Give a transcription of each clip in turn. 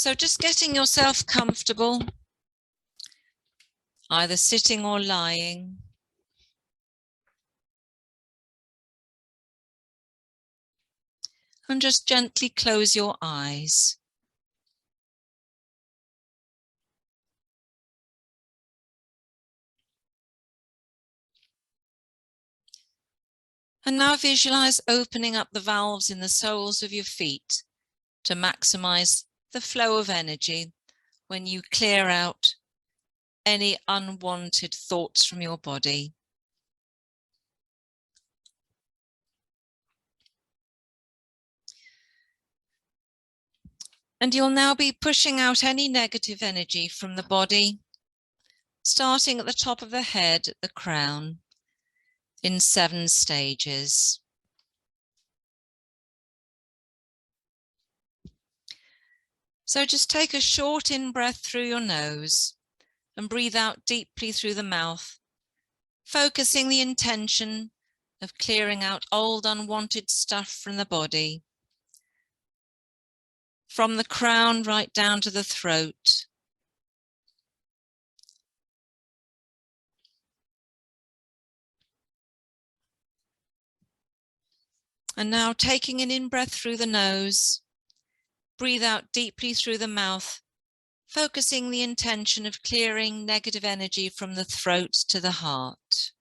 So just getting yourself comfortable, either sitting or lying. And just gently close your eyes. And now visualize opening up the valves in the soles of your feet to maximize the flow of energy when you clear out any unwanted thoughts from your body. And you'll now be pushing out any negative energy from the body, starting at the top of the head, at the crown, in 7 stages. So just take a short in-breath through your nose and breathe out deeply through the mouth, focusing the intention of clearing out old unwanted stuff from the body, from the crown right down to the throat. And now taking an in-breath through the nose, breathe out deeply through the mouth, focusing the intention of clearing negative energy from the throat to the heart.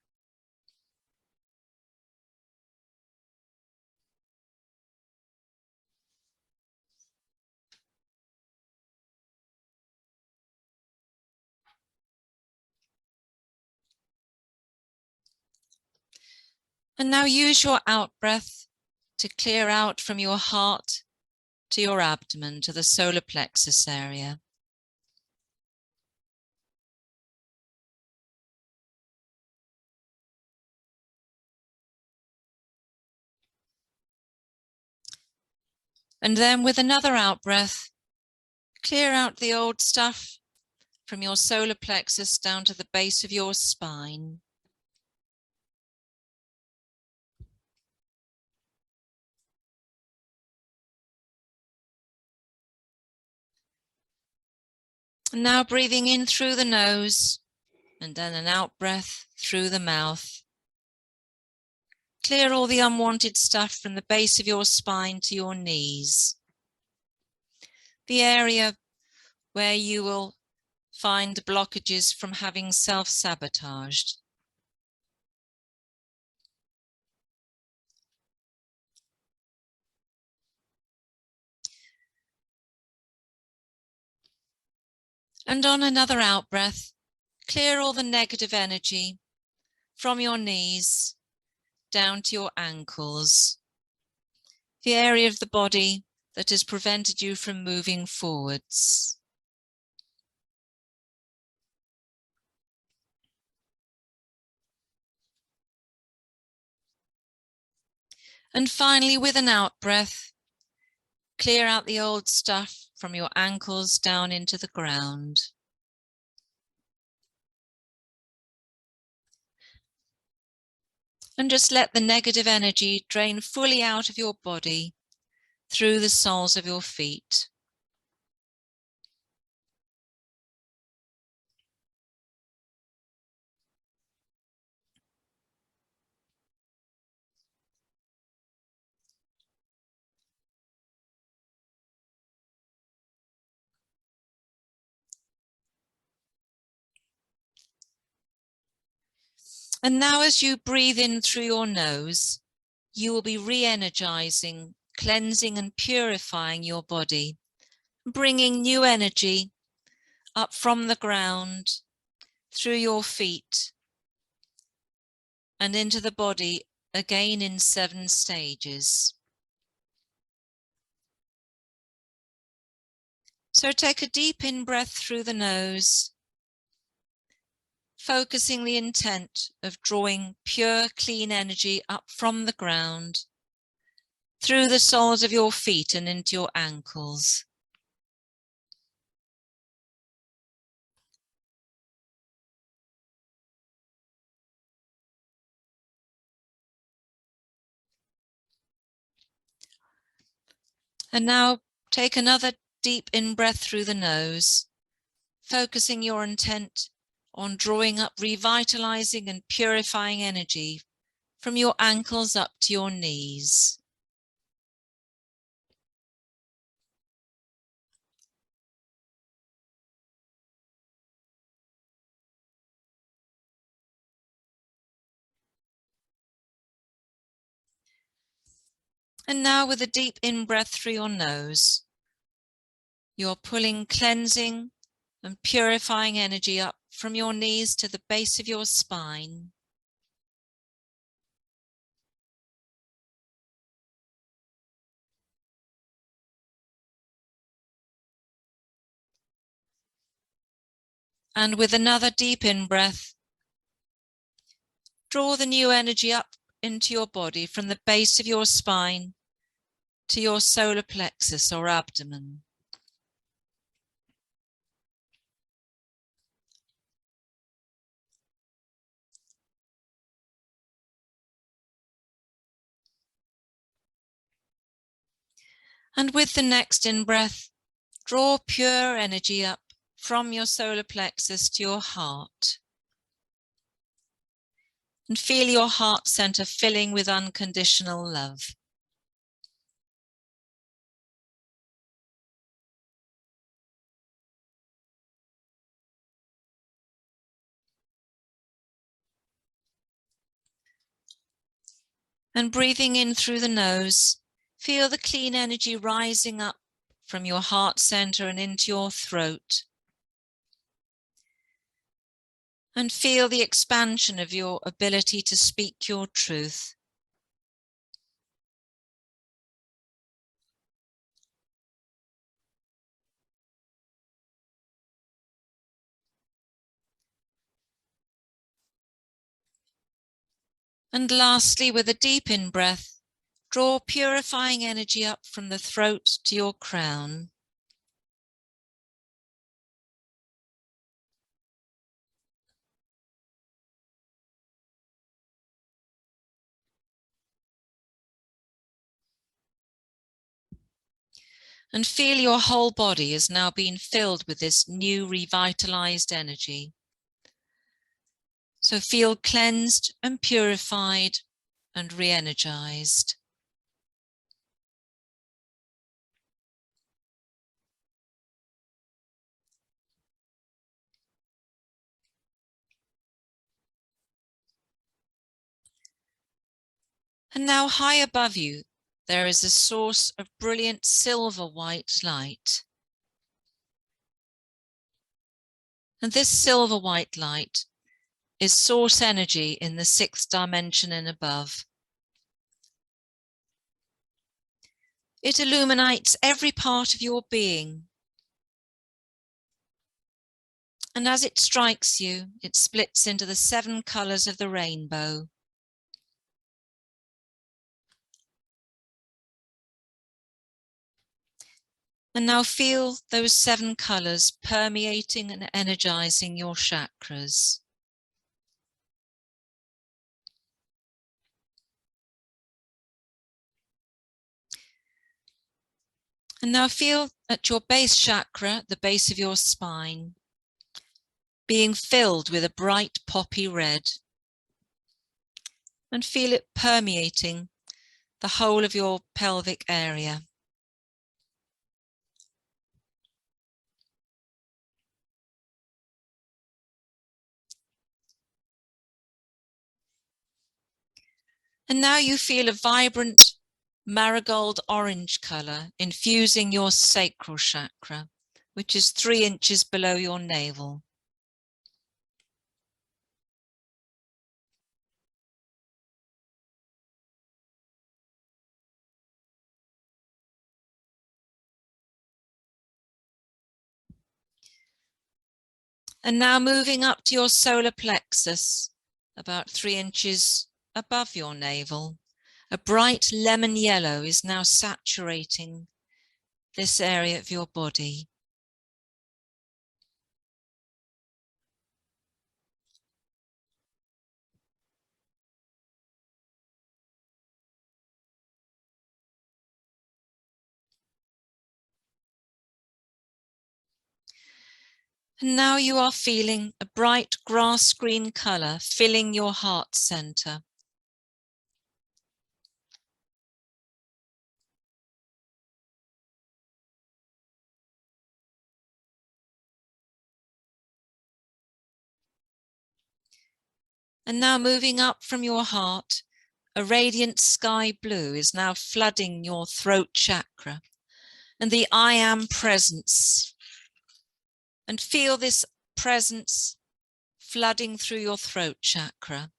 And now use your out-breath to clear out from your heart to your abdomen, to the solar plexus area. And then with another out-breath, clear out the old stuff from your solar plexus down to the base of your spine. And now breathing in through the nose and then an out-breath through the mouth. Clear all the unwanted stuff from the base of your spine to your knees. The area where you will find blockages from having self-sabotaged. And on another out-breath, clear all the negative energy from your knees down to your ankles, the area of the body that has prevented you from moving forwards. And finally, with an out-breath, clear out the old stuff from your ankles down into the ground. And just let the negative energy drain fully out of your body through the soles of your feet. And now as you breathe in through your nose, you will be re-energizing, cleansing and purifying your body, bringing new energy up from the ground, through your feet, and into the body again in 7 stages. So take a deep in-breath through the nose, focusing the intent of drawing pure, clean energy up from the ground, through the soles of your feet and into your ankles. And now take another deep in-breath through the nose, focusing your intent on drawing up revitalizing and purifying energy from your ankles up to your knees. And now with a deep in-breath through your nose, you're pulling cleansing and purifying energy up from your knees to the base of your spine. And with another deep in-breath, draw the new energy up into your body from the base of your spine to your solar plexus or abdomen. And with the next in-breath, draw pure energy up from your solar plexus to your heart. And feel your heart center filling with unconditional love. And breathing in through the nose, feel the clean energy rising up from your heart center and into your throat. And feel the expansion of your ability to speak your truth. And lastly, with a deep in-breath, draw purifying energy up from the throat to your crown. And feel your whole body is now being filled with this new revitalized energy. So feel cleansed and purified and re-energized. And now high above you, there is a source of brilliant silver white light. And this silver white light is source energy in the 6th dimension and above. It illuminates every part of your being. And as it strikes you, it splits into the 7 colors of the rainbow. And now feel those 7 colors permeating and energizing your chakras. And now feel at your base chakra, the base of your spine, being filled with a bright poppy red. And feel it permeating the whole of your pelvic area. And now you feel a vibrant marigold orange color infusing your sacral chakra, which is 3 inches below your navel. And now moving up to your solar plexus, about 3 inches above your navel, a bright lemon yellow is now saturating this area of your body. And now you are feeling a bright grass green colour filling your heart centre. And now moving up from your heart, a radiant sky blue is now flooding your throat chakra and the I am presence. And feel this presence flooding through your throat chakra.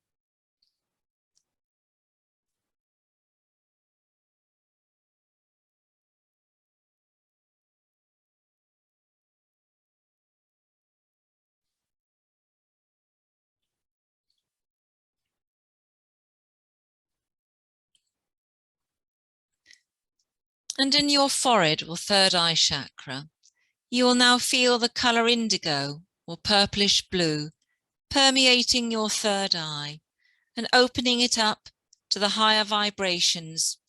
And in your forehead or third eye chakra, you will now feel the colour indigo or purplish blue permeating your third eye and opening it up to the higher vibrations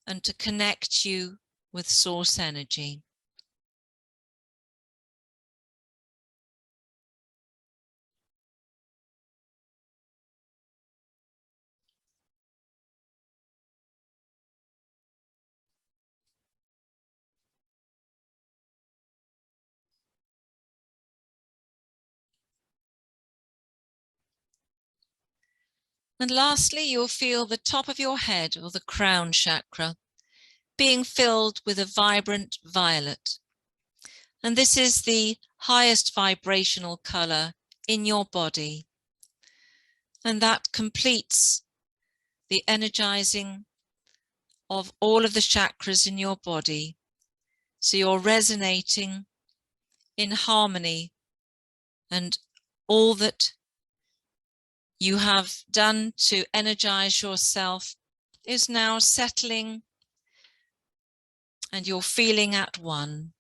and to connect you with source energy. And lastly, you'll feel the top of your head or the crown chakra being filled with a vibrant violet. And this is the highest vibrational colour in your body. And that completes the energizing of all of the chakras in your body. So you're resonating in harmony, and all that you have done to energize yourself is now settling, and you're feeling at one.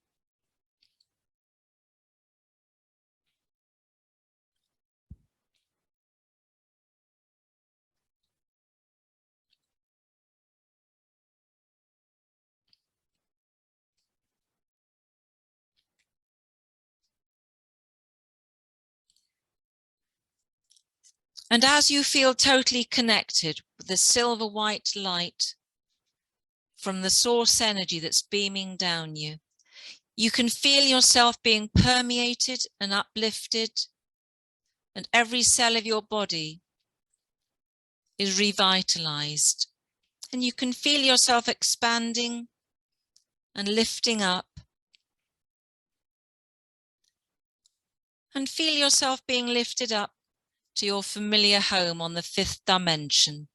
And as you feel totally connected with the silver white light from the source energy that's beaming down you, you can feel yourself being permeated and uplifted, and every cell of your body is revitalized. And you can feel yourself expanding and lifting up, and feel yourself being lifted up to your familiar home on the 5th dimension.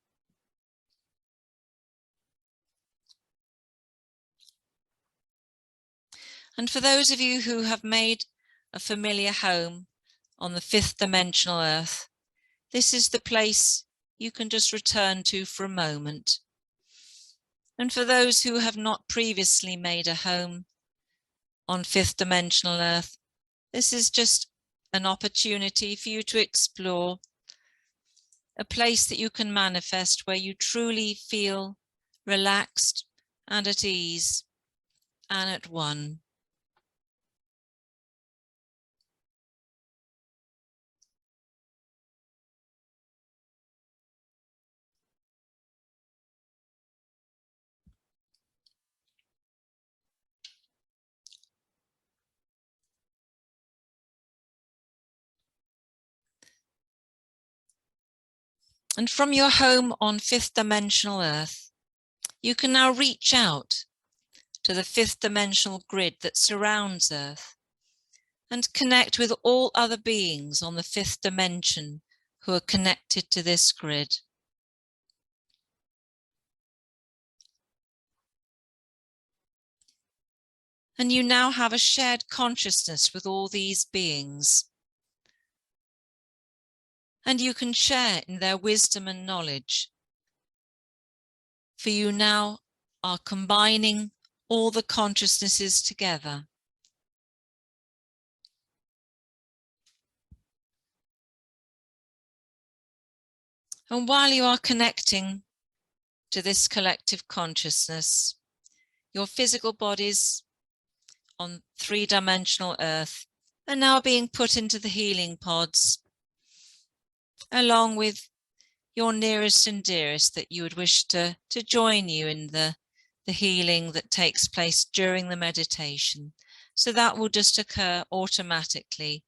And for those of you who have made a familiar home on the 5th dimensional earth, this is the place you can just return to for a moment. And for those who have not previously made a home on 5th dimensional earth, this is just an opportunity for you to explore a place that you can manifest where you truly feel relaxed and at ease and at one. And from your home on 5th dimensional earth, you can now reach out to the 5th dimensional grid that surrounds Earth and connect with all other beings on the 5th dimension who are connected to this grid. And you now have a shared consciousness with all these beings. And you can share in their wisdom and knowledge. For you now are combining all the consciousnesses together. And while you are connecting to this collective consciousness, your physical bodies on 3-dimensional Earth are now being put into the healing pods, along with your nearest and dearest that you would wish to join you in the healing that takes place during the meditation. So that will just occur automatically.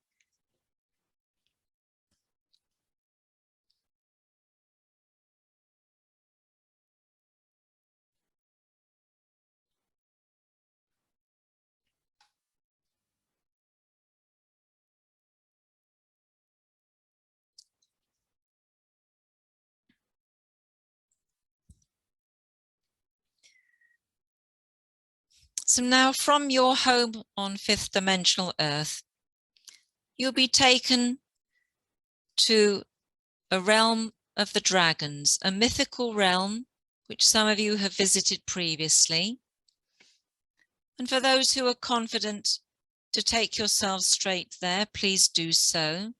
So now from your home on fifth dimensional Earth, you'll be taken to a realm of the dragons, a mythical realm which some of you have visited previously. And for those who are confident to take yourselves straight there, please do so.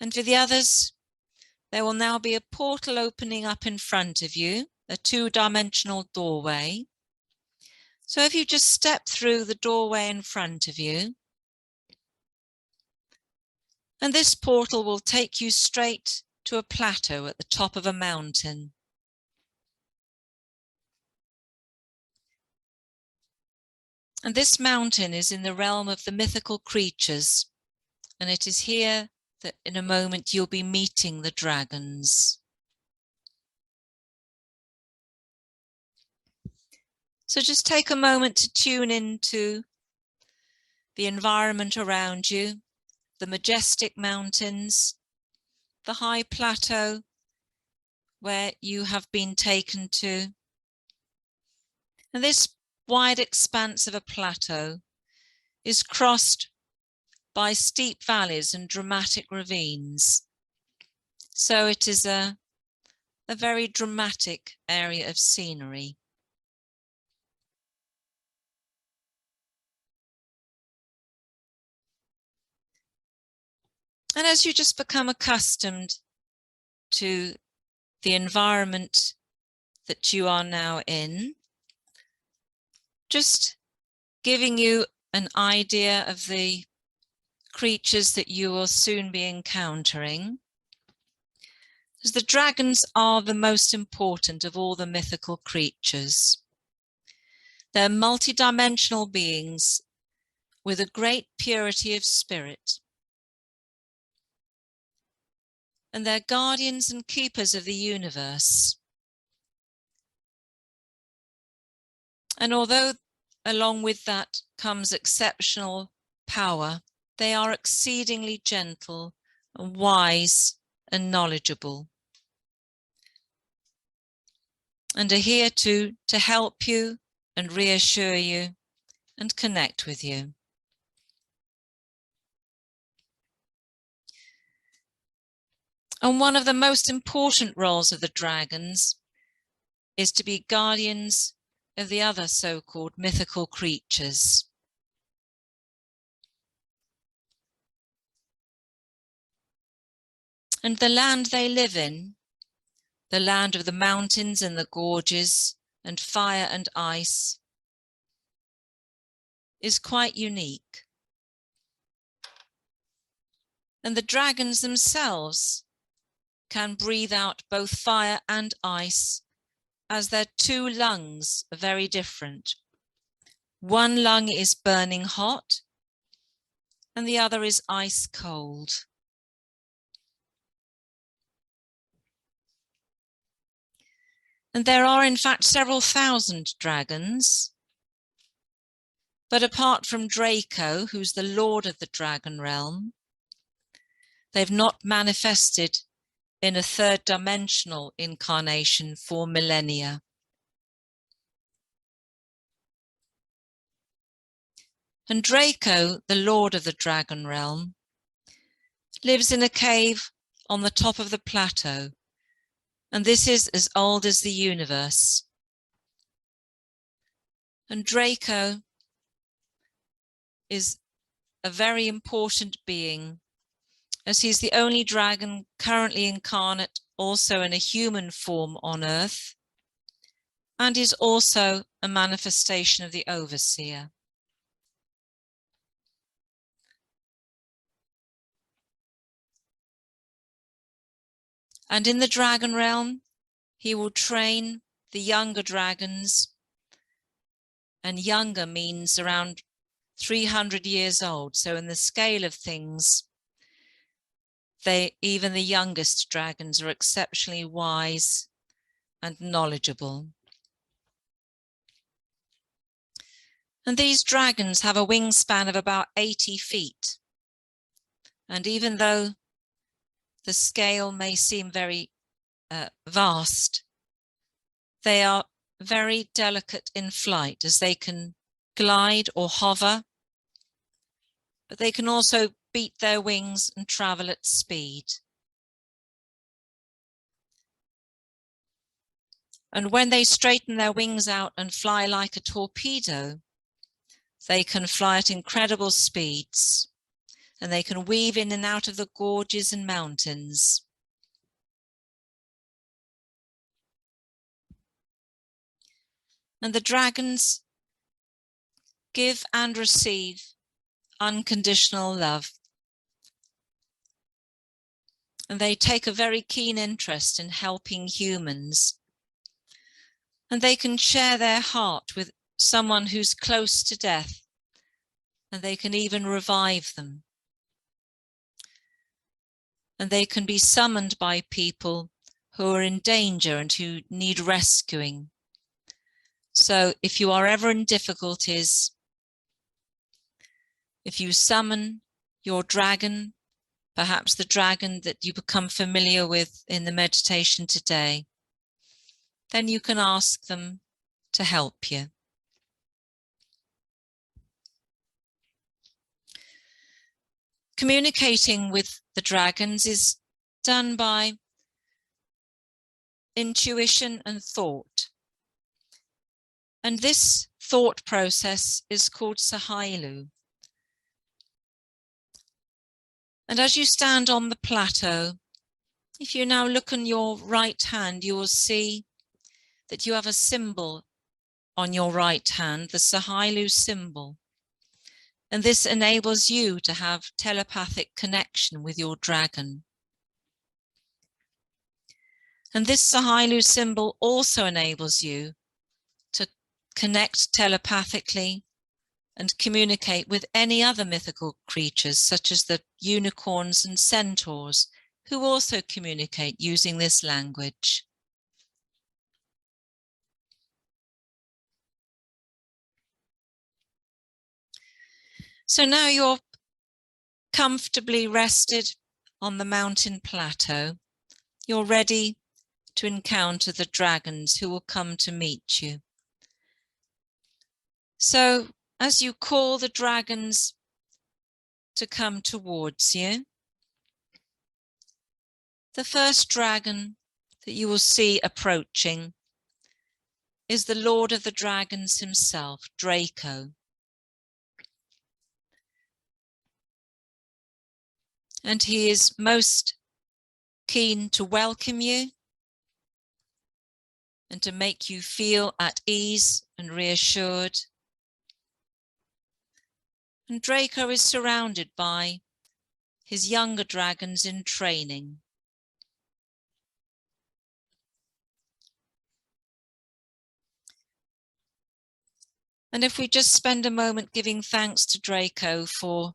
And for the others, there will now be a portal opening up in front of you, a two-dimensional doorway. So if you just step through the doorway in front of you, and this portal will take you straight to a plateau at the top of a mountain. And this mountain is in the realm of the mythical creatures, and it is here that in a moment you'll be meeting the dragons. So just take a moment to tune into the environment around you, the majestic mountains, the high plateau where you have been taken to. And this wide expanse of a plateau is crossed by steep valleys and dramatic ravines. So it is a very dramatic area of scenery. And as you just become accustomed to the environment that you are now in, just giving you an idea of the creatures that you will soon be encountering, as the dragons are the most important of all the mythical creatures. They're multidimensional beings with a great purity of spirit. And they're guardians and keepers of the universe. And although along with that comes exceptional power, they are exceedingly gentle and wise and knowledgeable, and are here to help you and reassure you and connect with you. And one of the most important roles of the dragons is to be guardians of the other so-called mythical creatures. And the land they live in, the land of the mountains and the gorges and fire and ice, is quite unique. And the dragons themselves can breathe out both fire and ice, as their two lungs are very different. One lung is burning hot and the other is ice cold. And there are in fact several thousand dragons, but apart from Draco, who's the lord of the dragon realm, they've not manifested in a third dimensional incarnation for millennia. And Draco, the lord of the dragon realm, lives in a cave on the top of the plateau, and this is as old as the universe. And Draco is a very important being, as he's the only dragon currently incarnate also in a human form on Earth, and is also a manifestation of the overseer. And in the dragon realm, he will train the younger dragons, and younger means around 300 years old. So in the scale of things, even the youngest dragons are exceptionally wise and knowledgeable. And these dragons have a wingspan of about 80 feet. And even though the scale may seem very vast, they are very delicate in flight, as they can glide or hover, but they can also beat their wings and travel at speed. And when they straighten their wings out and fly like a torpedo, they can fly at incredible speeds, and they can weave in and out of the gorges and mountains. And the dragons give and receive unconditional love. And they take a very keen interest in helping humans. And they can share their heart with someone who's close to death, and they can even revive them. And they can be summoned by people who are in danger and who need rescuing. So if you are ever in difficulties, if you summon your dragon, perhaps the dragon that you become familiar with in the meditation today, then you can ask them to help you. Communicating with the dragons is done by intuition and thought. And this thought process is called Sahailu. And as you stand on the plateau, if you now look on your right hand, you will see that you have a symbol on your right hand, the Sahailu symbol. And this enables you to have telepathic connection with your dragon. And this Sahailu symbol also enables you to connect telepathically and communicate with any other mythical creatures, such as the unicorns and centaurs, who also communicate using this language. So now you're comfortably rested on the mountain plateau. You're ready to encounter the dragons who will come to meet you. So as you call the dragons to come towards you, the first dragon that you will see approaching is the Lord of the Dragons himself, Draco. And he is most keen to welcome you and to make you feel at ease and reassured. And Draco is surrounded by his younger dragons in training. And if we just spend a moment giving thanks to Draco for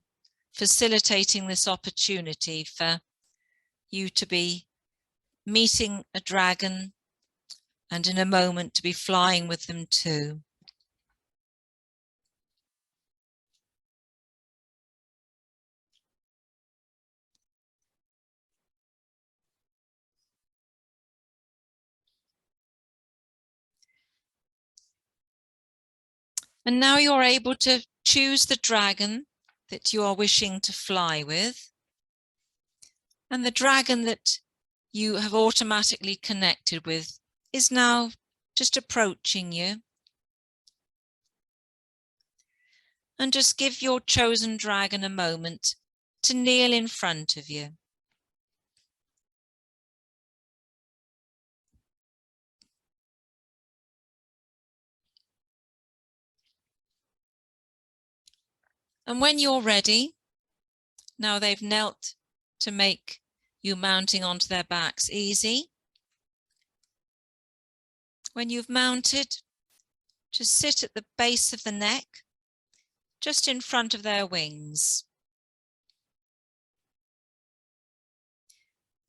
facilitating this opportunity for you to be meeting a dragon and in a moment to be flying with them too. And now you're able to choose the dragon that you are wishing to fly with. And the dragon that you have automatically connected with is now just approaching you. And just give your chosen dragon a moment to kneel in front of you. And when you're ready, now they've knelt to make you mounting onto their backs easy. When you've mounted, just sit at the base of the neck, just in front of their wings.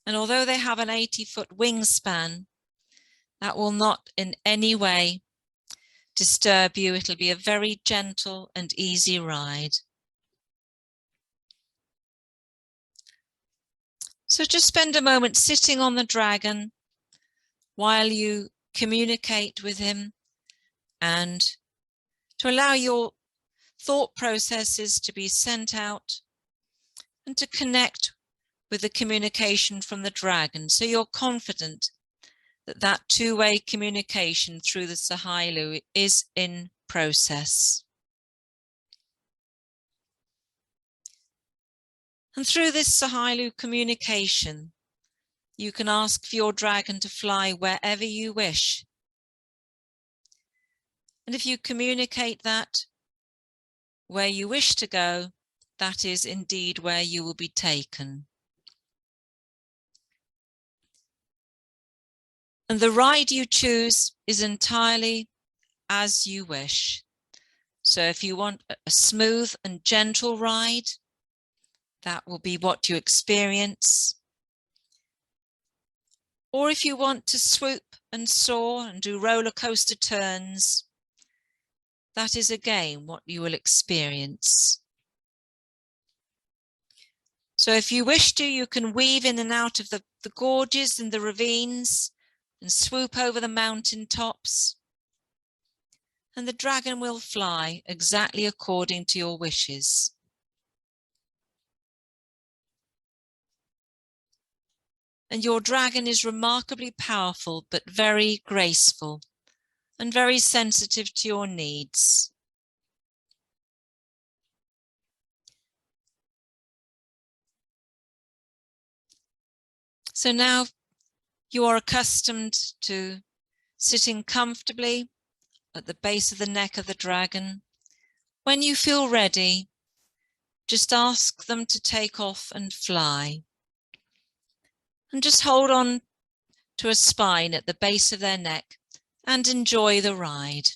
And although they have an 80-foot wingspan, that will not in any way disturb you. It'll be a very gentle and easy ride. So just spend a moment sitting on the dragon while you communicate with him, and to allow your thought processes to be sent out and to connect with the communication from the dragon. So you're confident that that two-way communication through the Sahailu is in process. And through this Sahailu communication, you can ask for your dragon to fly wherever you wish. And if you communicate that where you wish to go, that is indeed where you will be taken. And the ride you choose is entirely as you wish. So if you want a smooth and gentle ride, that will be what you experience. Or if you want to swoop and soar and do roller coaster turns, that is again what you will experience. So if you wish to, you can weave in and out of the gorges and the ravines and swoop over the mountain tops. And the dragon will fly exactly according to your wishes. And your dragon is remarkably powerful, but very graceful and very sensitive to your needs. So now you are accustomed to sitting comfortably at the base of the neck of the dragon. When you feel ready, just ask them to take off and fly. And just hold on to a spine at the base of their neck and enjoy the ride.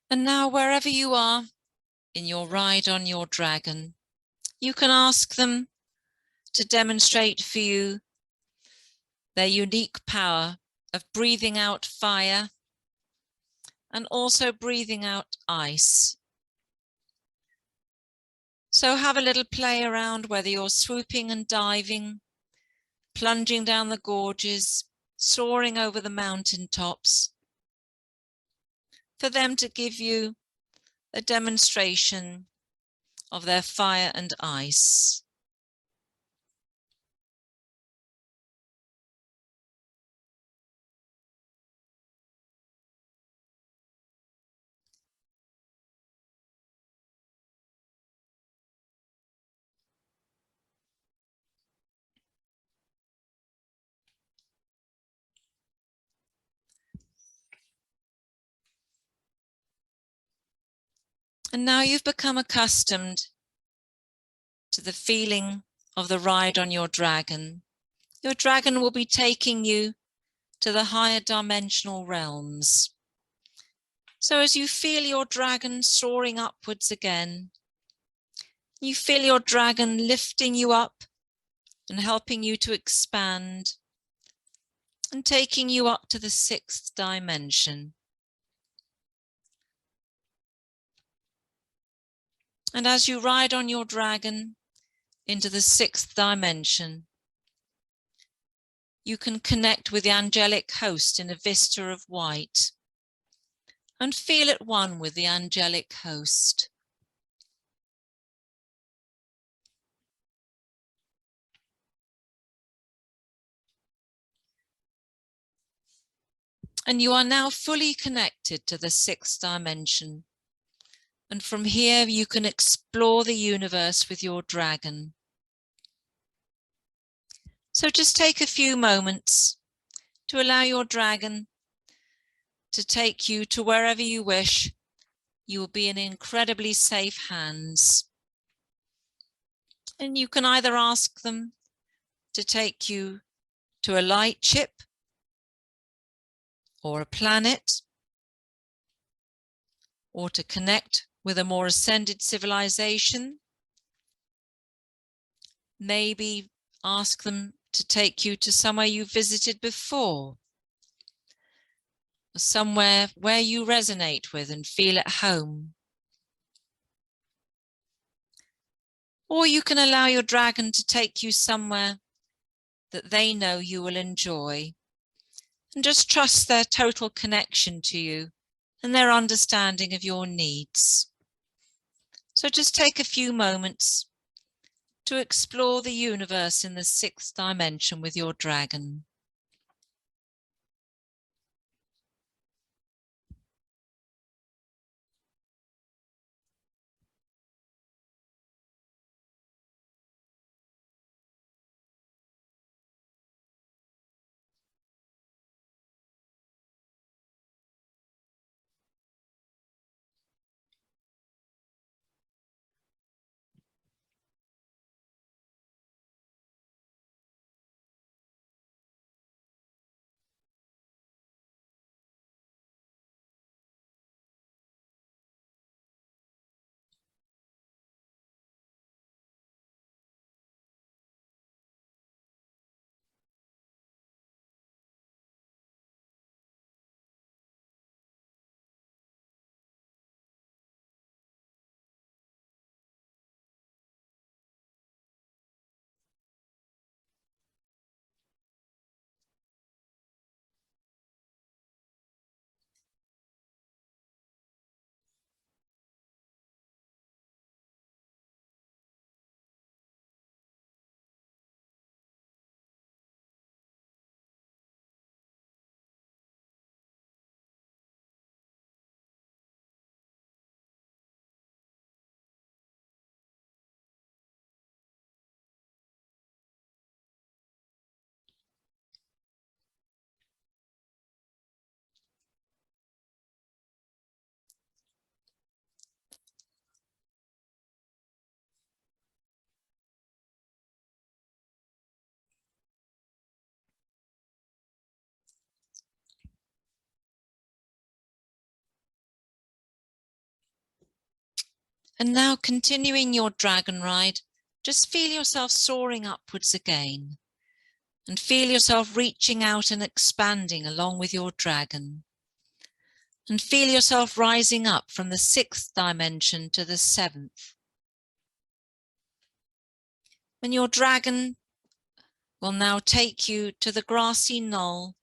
And now, wherever you are in your ride on your dragon, you can ask them to demonstrate for you their unique power of breathing out fire and also breathing out ice. So have a little play around, whether you're swooping and diving, plunging down the gorges, soaring over the mountain tops, for them to give you a demonstration of their fire and ice. And now you've become accustomed to the feeling of the ride on your dragon. Your dragon will be taking you to the higher dimensional realms. So as you feel your dragon soaring upwards again, you feel your dragon lifting you up and helping you to expand and taking you up to the 6th dimension. And as you ride on your dragon into the 6th dimension, you can connect with the angelic host in a vista of white and feel at one with the angelic host. And you are now fully connected to the 6th dimension. And from here, you can explore the universe with your dragon. So just take a few moments to allow your dragon to take you to wherever you wish. You will be in incredibly safe hands. And you can either ask them to take you to a light ship or a planet, or to connect with a more ascended civilization. Maybe ask them to take you to somewhere you visited before, or somewhere where you resonate with and feel at home. Or you can allow your dragon to take you somewhere that they know you will enjoy, and just trust their total connection to you and their understanding of your needs. So just take a few moments to explore the universe in the 6th dimension with your dragon. And now, continuing your dragon ride, just feel yourself soaring upwards again, and feel yourself reaching out and expanding along with your dragon. And feel yourself rising up from the 6th dimension to the 7th. And your dragon will now take you to the grassy knoll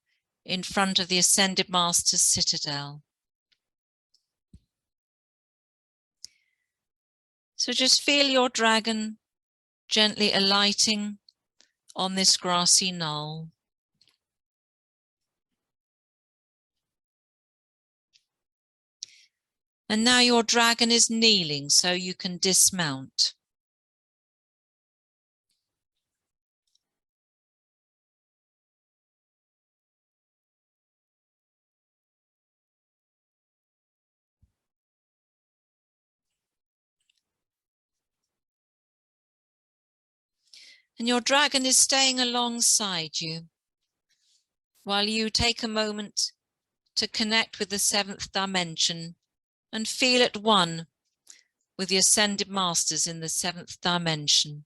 in front of the Ascended Master's citadel. So just feel your dragon gently alighting on this grassy knoll. And now your dragon is kneeling so you can dismount. And your dragon is staying alongside you while you take a moment to connect with the 7th dimension and feel at one with the Ascended Masters in the 7th dimension.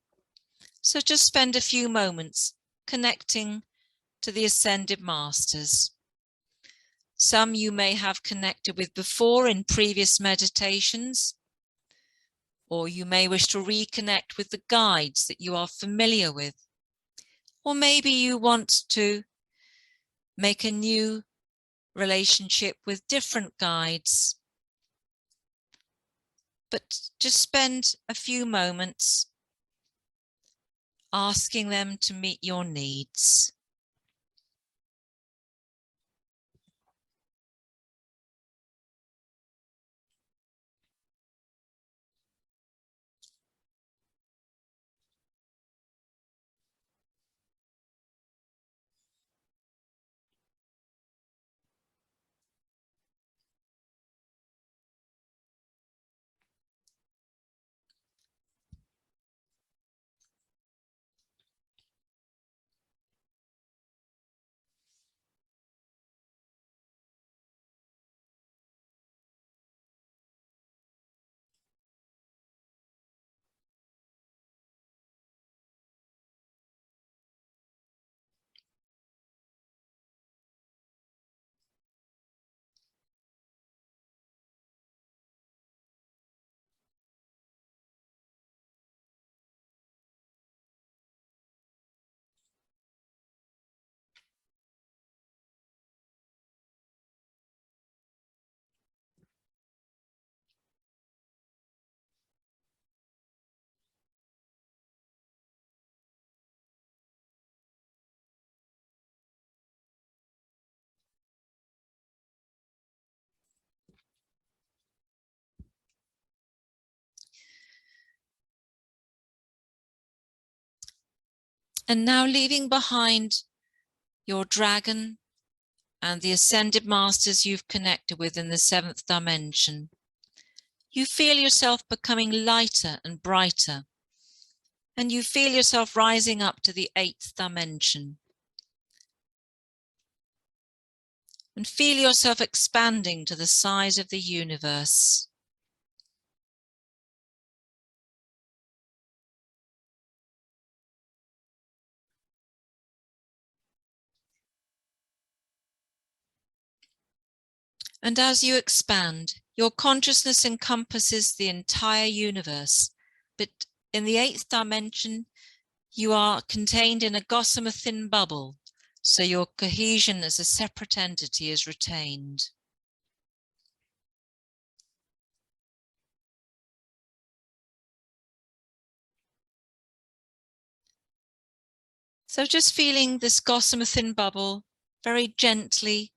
So just spend a few moments connecting to the Ascended Masters. Some you may have connected with before in previous meditations, or you may wish to reconnect with the guides that you are familiar with. Or maybe you want to make a new relationship with different guides. But just spend a few moments asking them to meet your needs. And now, leaving behind your dragon and the Ascended Masters you've connected with in the 7th dimension, you feel yourself becoming lighter and brighter, and you feel yourself rising up to the 8th dimension. And feel yourself expanding to the size of the universe. And as you expand, your consciousness encompasses the entire universe, but in the 8th dimension, you are contained in a gossamer thin bubble, so your cohesion as a separate entity is retained. So just feeling this gossamer thin bubble very gently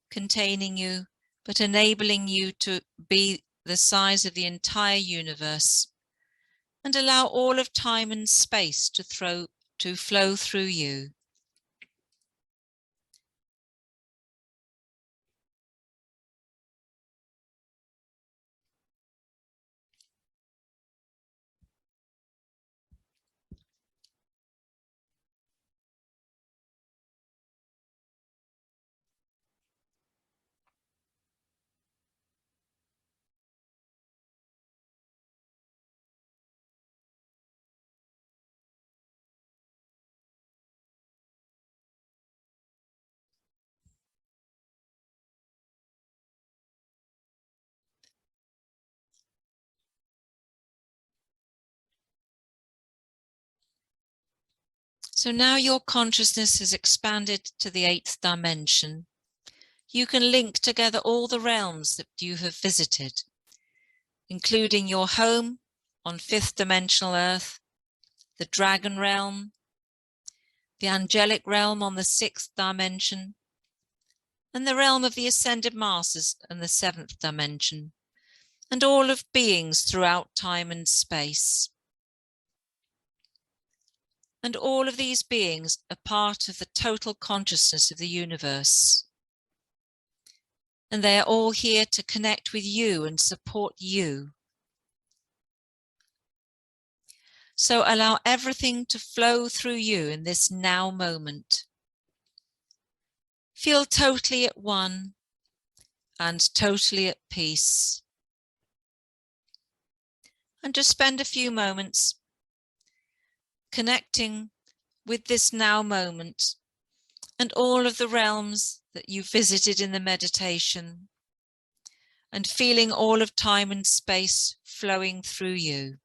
containing you, but enabling you to be the size of the entire universe, and allow all of time and space to flow through you. So now your consciousness has expanded to the 8th dimension. You can link together all the realms that you have visited, including your home on 5th dimensional Earth, the dragon realm, the angelic realm on the 6th dimension, and the realm of the ascended masters and the 7th dimension, and all of beings throughout time and space. And all of these beings are part of the total consciousness of the universe. And they are all here to connect with you and support you. So allow everything to flow through you in this now moment. Feel totally at one and totally at peace. And just spend a few moments connecting with this now moment and all of the realms that you visited in the meditation, and feeling all of time and space flowing through you.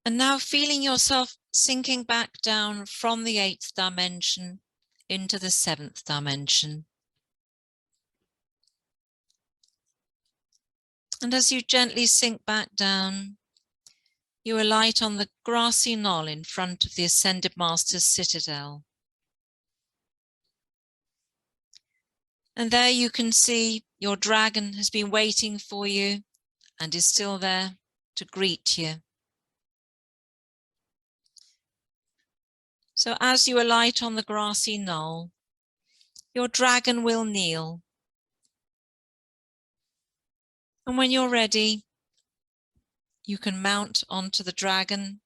And now feeling yourself sinking back down from the 8th dimension into the 7th dimension. And as you gently sink back down, you alight on the grassy knoll in front of the Ascended Master's Citadel. And there you can see your dragon has been waiting for you and is still there to greet you. So as you alight on the grassy knoll, your dragon will kneel. And when you're ready, you can mount onto the dragon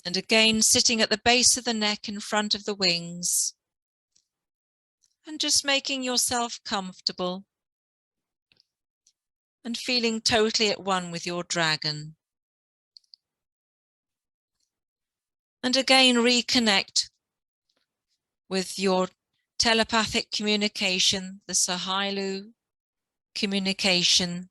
And again, sitting at the base of the neck in front of the wings. And just making yourself comfortable. And feeling totally at one with your dragon. And again, reconnect with your telepathic communication, the Sahailu communication.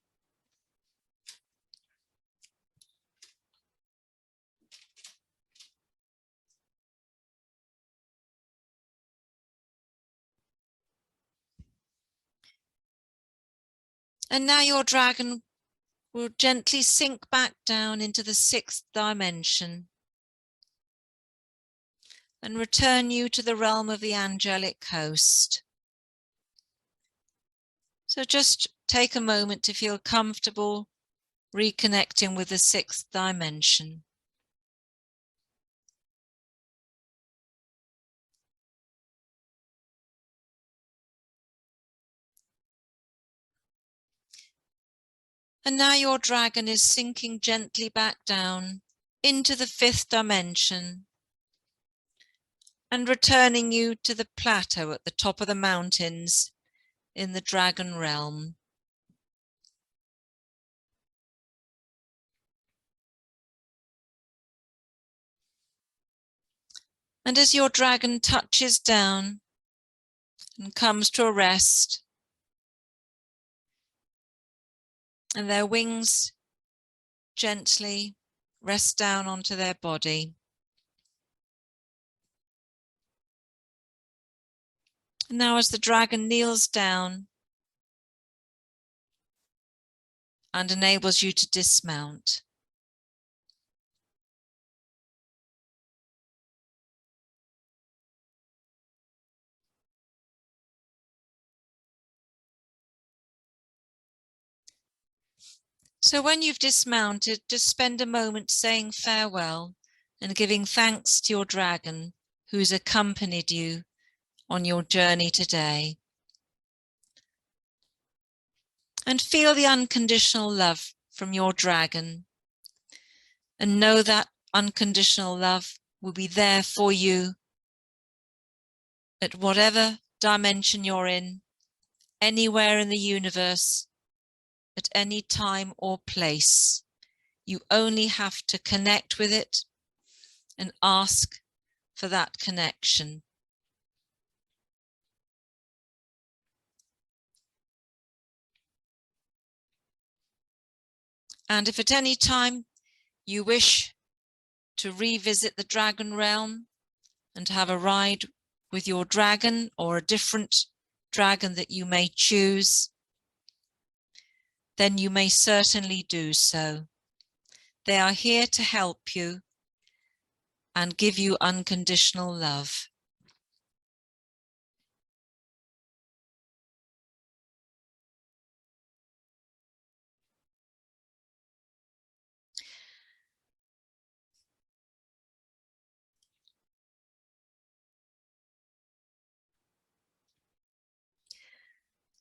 And now your dragon will gently sink back down into the 6th dimension and return you to the realm of the angelic host. So just take a moment to feel comfortable reconnecting with the 6th dimension. And now your dragon is sinking gently back down into the 5th dimension and returning you to the plateau at the top of the mountains in the dragon realm. And as your dragon touches down and comes to a rest, and their wings gently rest down onto their body. And now as the dragon kneels down and enables you to dismount. So when you've dismounted, just spend a moment saying farewell and giving thanks to your dragon who's accompanied you on your journey today. And feel the unconditional love from your dragon. And know that unconditional love will be there for you at whatever dimension you're in, anywhere in the universe, at any time or place. You only have to connect with it and ask for that connection. And if at any time you wish to revisit the dragon realm and have a ride with your dragon or a different dragon that you may choose, then you may certainly do so. They are here to help you and give you unconditional love.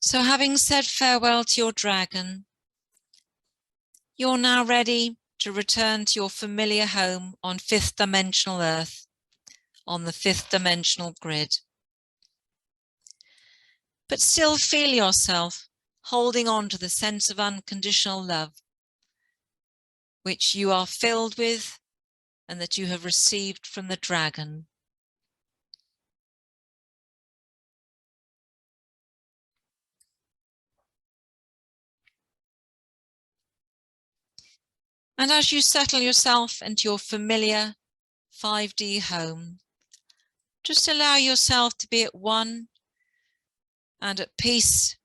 So having said farewell to your dragon, you're now ready to return to your familiar home on 5th dimensional Earth, on the 5th dimensional grid. But still feel yourself holding on to the sense of unconditional love, which you are filled with and that you have received from the dragon. And as you settle yourself into your familiar 5D home, just allow yourself to be at one and at peace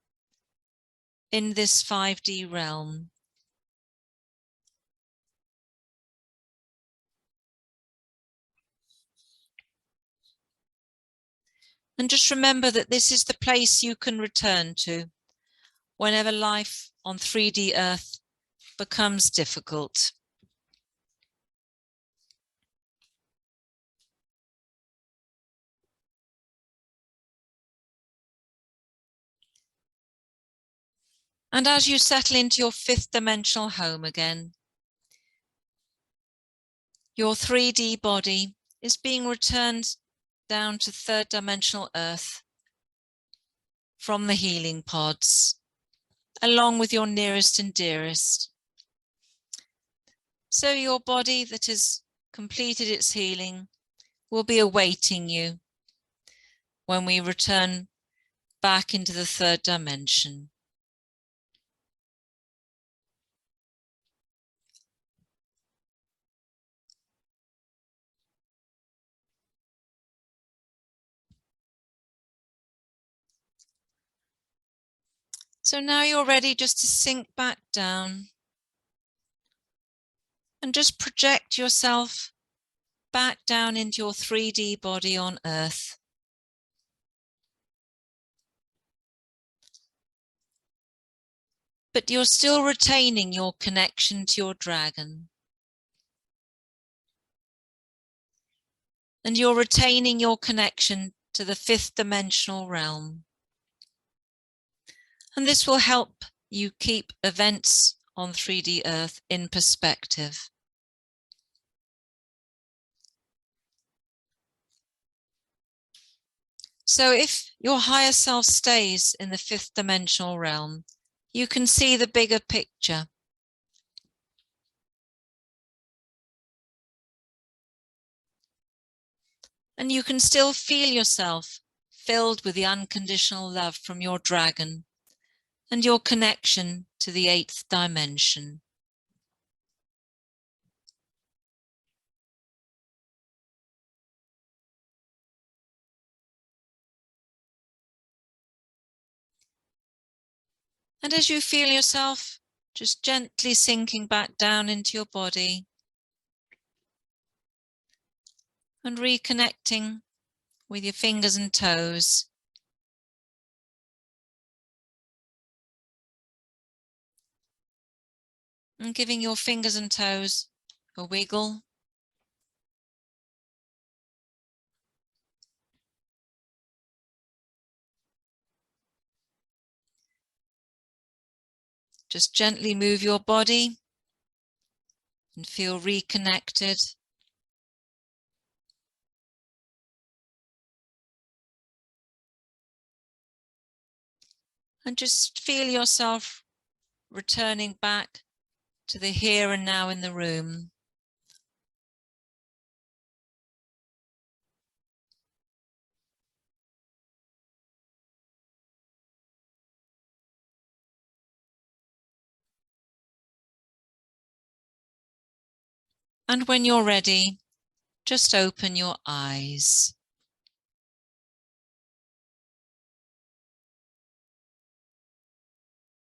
in this 5D realm. And just remember that this is the place you can return to whenever life on 3D Earth becomes difficult. And as you settle into your 5th dimensional home again, Your 3D body is being returned down to third dimensional earth from the healing pods, along with your nearest and dearest. So your body that has completed its healing will be awaiting you when we return back into the third dimension. So now you're ready just to sink back down and just project yourself back down into your 3D body on Earth. But you're still retaining your connection to your dragon. And you're retaining your connection to the fifth dimensional realm. And this will help you keep events on 3D Earth in perspective. So if your higher self stays in the fifth dimensional realm, you can see the bigger picture. And you can still feel yourself filled with the unconditional love from your dragon and your connection to the eighth dimension. And as you feel yourself just gently sinking back down into your body and reconnecting with your fingers and toes, and giving your fingers and toes a wiggle. Just gently move your body and feel reconnected. And just feel yourself returning back to the here and now in the room. And when you're ready, just open your eyes.